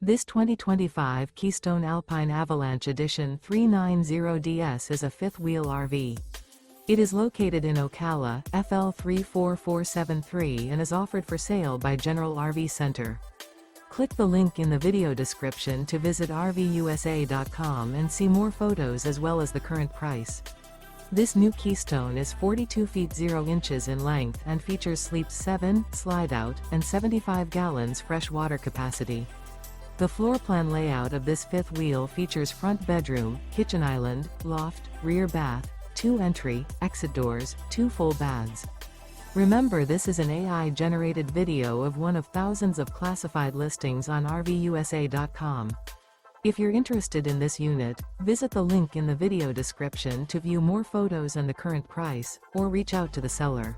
This 2025 Keystone Alpine Avalanche Edition 390DS is a fifth-wheel RV. It is located in Ocala, FL 34473 and is offered for sale by General RV Center. Click the link in the video description to visit RVUSA.com and see more photos as well as the current price. This new Keystone is 42 feet 0 inches in length and features sleeps 7, slide-out, and 75 gallons fresh water capacity. The floor plan layout of this fifth wheel features front bedroom, kitchen island, loft, rear bath, 2 entry, exit doors, 2 full baths. Remember, this is an AI-generated video of one of thousands of classified listings on RVUSA.com. If you're interested in this unit, visit the link in the video description to view more photos and the current price, or reach out to the seller.